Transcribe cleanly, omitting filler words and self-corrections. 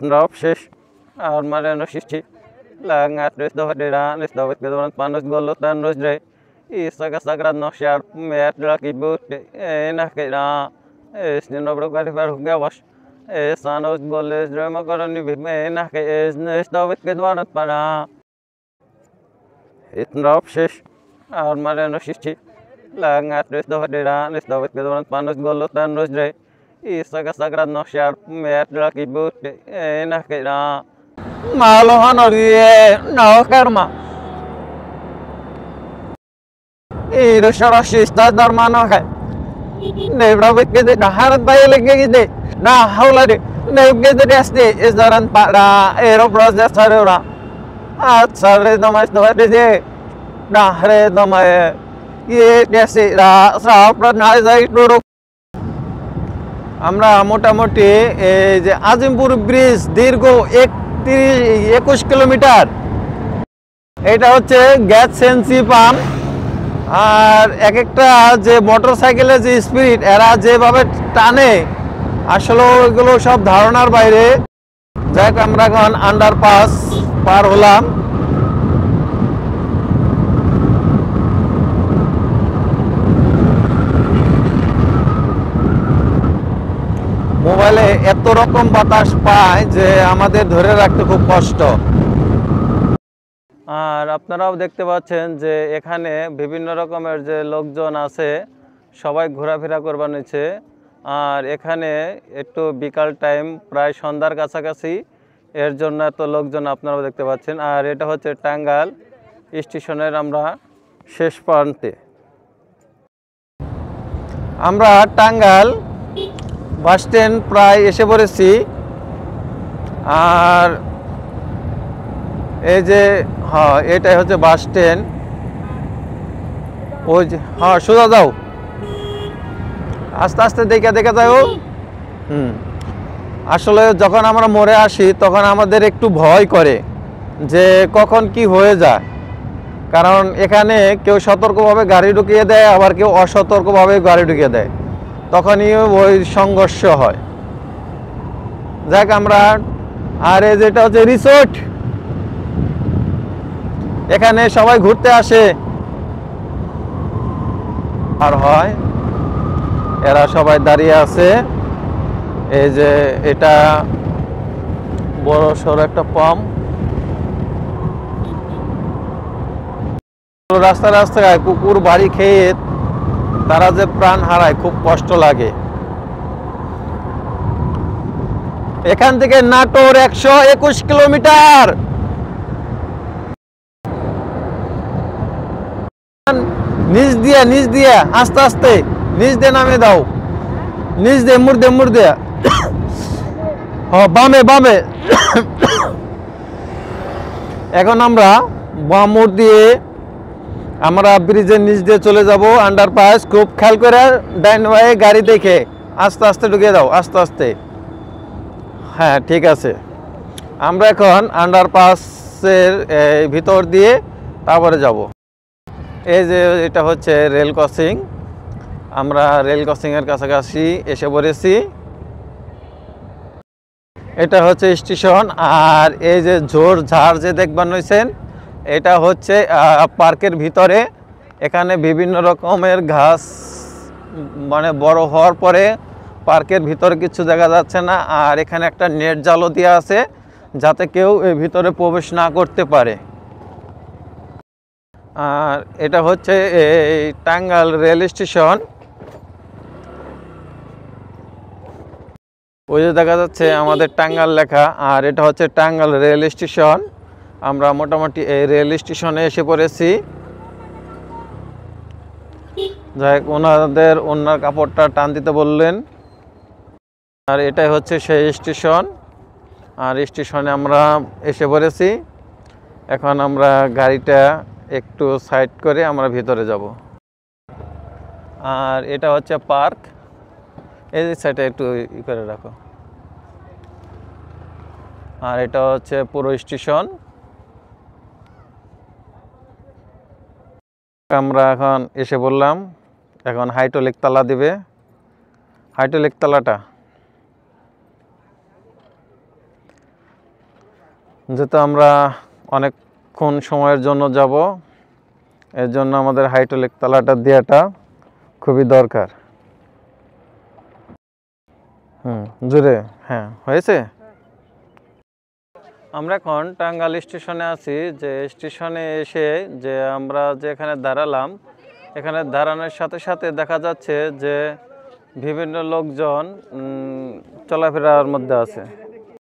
Drauf শেষ আর মারানো শিষ্টি langat res do dera res do kedon panos golotan ros dre isaga sagrat no shar met laki but enak kira es no bro kali par gawas es anos goles drama koroni bime enak es nes do kedon para drauf শেষ আর মারানো শিষ্টি langat res do dera res do kedon panos golotan ros dre isaga sagrat no shar met laki but enak kira Malo honorie no karma. Iro shorashista darmano hai. Nebra wikede na harat bayele gede na haulade nebgede desti isdaran para ero process sarura. At sarre domais doide na hare domae ye desti ra sapra na jai duro আমরা মোটামুটি এই যে Azimpur bridge দীর্ঘ 21 kilometre এটা হচ্ছে gas সেন্সি pump আর এক একটা যে মোটরসাইকেলের যে স্পিড এরা যেভাবে টানে আসলে এগুলো সব ধারণার বাইরে যাই আমরা এখন আন্ডারপাস পার হলাম মোবাইলে এত রকম বাতাস পায় যে আমাদের ধরে রাখতে খুব কষ্ট আর আপনারাও দেখতে পাচ্ছেন যে এখানে বিভিন্ন রকমের যে লোকজন আছে সবাই ঘোরাফেরা করবার নিচ্ছে আর এখানে একটু বিকাল টাইম প্রায় সন্ধ্যার কাছাকাছি এর জন্য এত লোকজন আপনারাও দেখতে পাচ্ছেন আর এটা হচ্ছে টাঙ্গাইল স্টেশনের আমরা শেষ প্রান্তে আমরা টাঙ্গাইল বাস স্ট্যান্ড প্রায় এসে পড়েছি আর এই যে হ্যাঁ এটাই হচ্ছে বাস স্ট্যান্ড ওই যে হ্যাঁ সোজা যাও আস্তে আস্তে দেখে দেখে যাও আসলে যখন আমরা মোড়ে আসি তখন আমাদের একটু ভয় করে যে কখন কি হয়ে যায় কারণ এখানে কেউ সতর্কভাবে গাড়ি ঢুকিয়ে দেয় আবার কেউ অসতর্কভাবে গাড়ি ঢুকিয়ে দেয় তখনই ওই সংঘর্ষ হয় যাক আমরা আর এই যেটা হচ্ছে রিসোর্ট এখানে সবাই ঘুরতে আসে আর হয় এরা সবাই দাঁড়িয়ে আছে এই যে এটা বড় সড় একটা পাম্প রাস্তা রাস্তায় কুকুর বাড়ি খেয়ে তারা যে প্রাণ হারায় খুব কষ্ট লাগে এখান থেকে নাটোর 121 কিলোমিটার নিচ দিয়ে আস্তে আস্তে নিচ দিয়ে নামে দাও নিচ দিয়ে মুড় দিয়ে বামে বামে এখন আমরা বাম মোড় দিয়ে আমরা ব্রিজের নিচ দিয়ে চলে যাব আন্ডারপাস খুব খেয়াল করে ডাইন ওয়ে গাড়ি দেখে আস্তে আস্তে ঢুকিয়ে দাও আস্তে আস্তে হ্যাঁ ঠিক আছে আমরা এখন আন্ডারপাসের ভিতর দিয়ে তারপরে যাব এই যে এটা হচ্ছে রেল ক্রসিং আমরা রেল ক্রসিংয়ের কাছাকাছি এসে পড়েছি এটা হচ্ছে স্টেশন আর এই যে ঝোড় ঝাড় যে দেখবেন হয়েছেন এটা হচ্ছে পার্কের ভিতরে এখানে বিভিন্ন রকমের ঘাস মানে বড় হওয়ার পরে পার্কের ভিতরে কিছু দেখা যাচ্ছে না আর এখানে একটা নেট জালও দেওয়া আছে যাতে কেউ এর ভিতরে প্রবেশ না করতে পারে আর এটা হচ্ছে এই টাঙ্গাইল রেল স্টেশন ওই যে দেখা যাচ্ছে আমাদের টাঙ্গাইল লেখা আর এটা হচ্ছে টাঙ্গাইল রেল স্টেশন আমরা মোটামুটি এই রেল স্টেশনে এসে পড়েছি যাই ওনাদের ওনার কাপড়টা টান দিতে বললেন আর এটাই হচ্ছে সেই স্টেশন আর স্টেশনে আমরা এসে পড়েছি এখন আমরা গাড়িটা একটু সাইড করে আমরা ভিতরে যাব আর এটা হচ্ছে পার্ক এই সাইডে একটু ই করে রাখো আর এটা হচ্ছে পুরো স্টেশন আমরা এখন এসে বললাম এখন হাইড্রোলিক তালা দিবে হাইড্রোলিক তালাটা যেহেতু আমরা অনেকক্ষণ সময়ের জন্য যাব, এর জন্য আমাদের হাইড্রোলিক তালাটা দেওয়াটা খুবই দরকার। জোরে, হ্যাঁ হয়েছে। আমরা এখন টাঙ্গাইল স্টেশনে আছি। যে স্টেশনে এসে যে আমরা যেখানে দাঁড়ালাম, এখানে দাঁড়ানোর সাথে সাথে দেখা যাচ্ছে যে বিভিন্ন লোকজন চলাফেরার মধ্যে আছে।